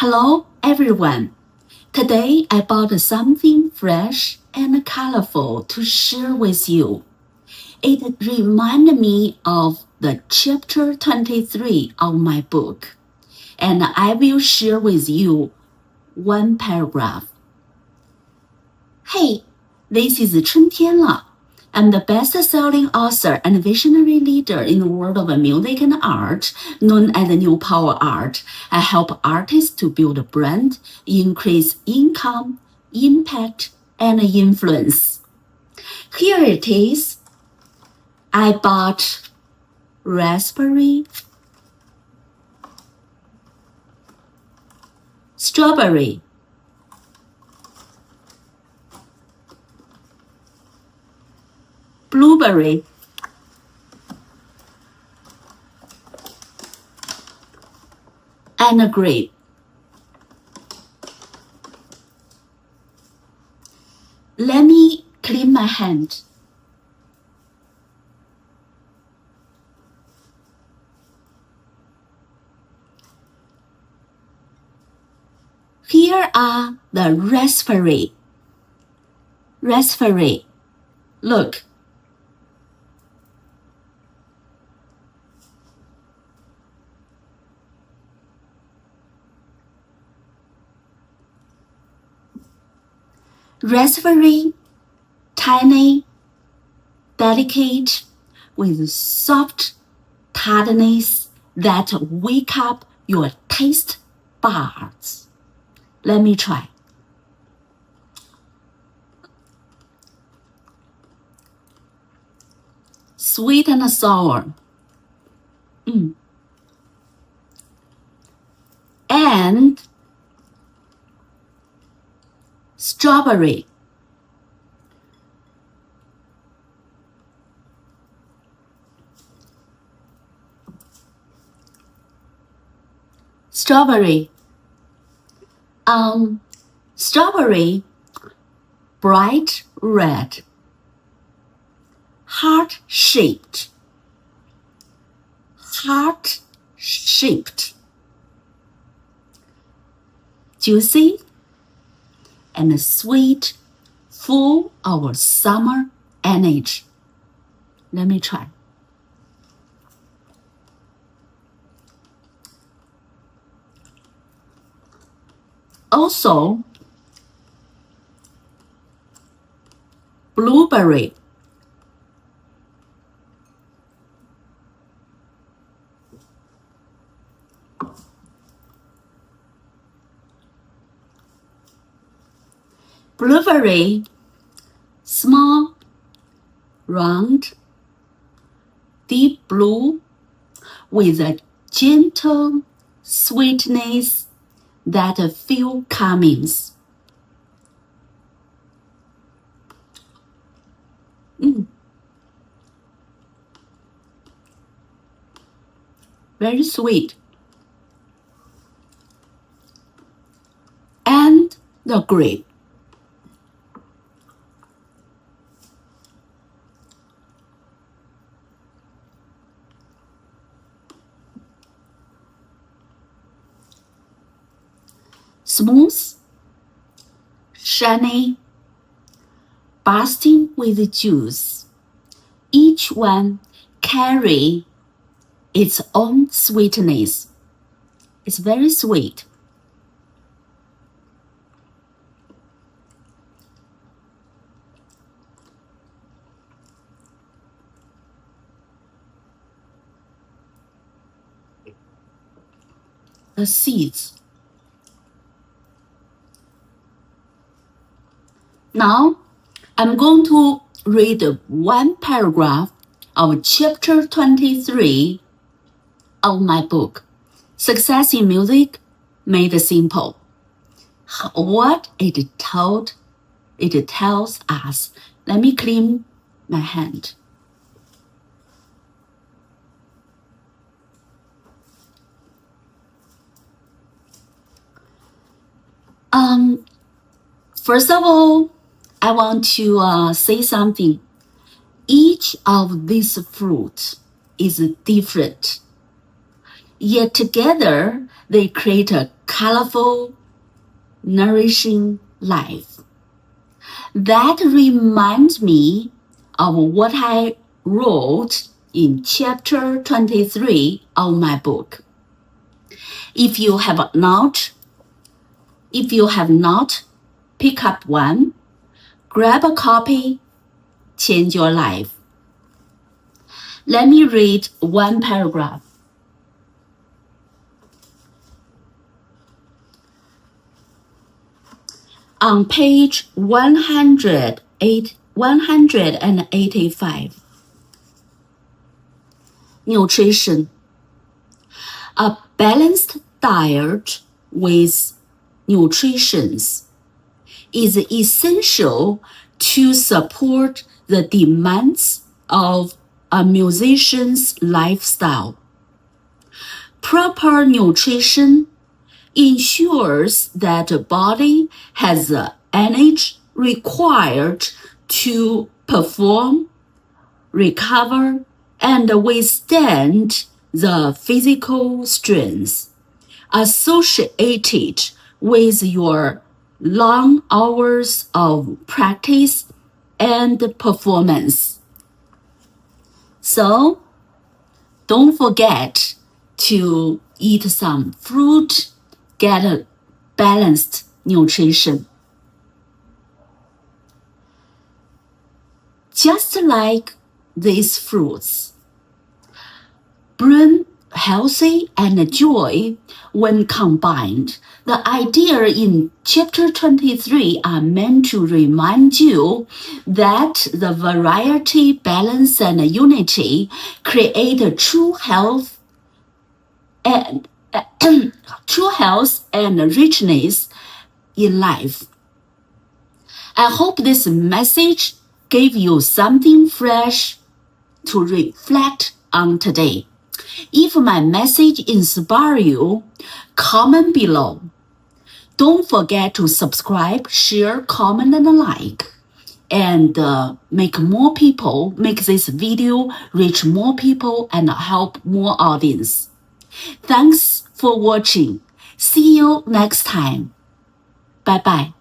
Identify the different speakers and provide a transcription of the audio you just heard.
Speaker 1: Hello, everyone. Today I bought something fresh and colorful to share with you. It reminded me of the chapter 23 of my book, and I will share with you one paragraph. Hey, this is Chuntianle. I'm the best-selling author and visionary leader in the world of music and art, known as New Power Art. I help artists to build a brand, increase income, impact, and influence. Here it is. I bought raspberry, strawberry, blueberry, and a grape. Let me clean my hand. Here are the raspberry. Look. Raspberry, tiny, delicate, with soft tartness that wake up your taste buds. Let me try. Sweet and sour. And strawberry. Strawberry, bright red, heart-shaped, juicy and sweet, full of summer energy. Let me try. Also, blueberry. Blueberry, small, round, deep blue, with a gentle sweetness that feel calming. Very sweet. And the grape. Smooth, shiny, bursting with juice. Each one carry its own sweetness. It's very sweet. The seeds. Now, I'm going to read one paragraph of chapter 23 of my book, Success in Music Made Simple. What it tells us. Let me clean my hand. First of all, I want to say something. Each of these fruits is different, yet together they create a colorful, nourishing life. That reminds me of what I wrote in chapter 23 of my book. If you have not pick up one, grab a copy, change your life. Let me read one paragraph. On page 185, nutrition. A balanced diet with nutritions is essential to support the demands of a musician's lifestyle. Proper nutrition ensures that the body has the energy required to perform, recover, and withstand the physical strains associated with your long hours of practice and performance. So, don't forget to eat some fruit, get a balanced nutrition. Just like these fruits, bring healthy and joy when combined. The idea in chapter 23 are meant to remind you that the variety, balance, and unity create a true health and richness in life. I hope this message gave you something fresh to reflect on today. If my message inspires you, comment below. Don't forget to subscribe, share, comment, and like. And make this video reach more people and help more audience. Thanks for watching. See you next time. Bye-bye.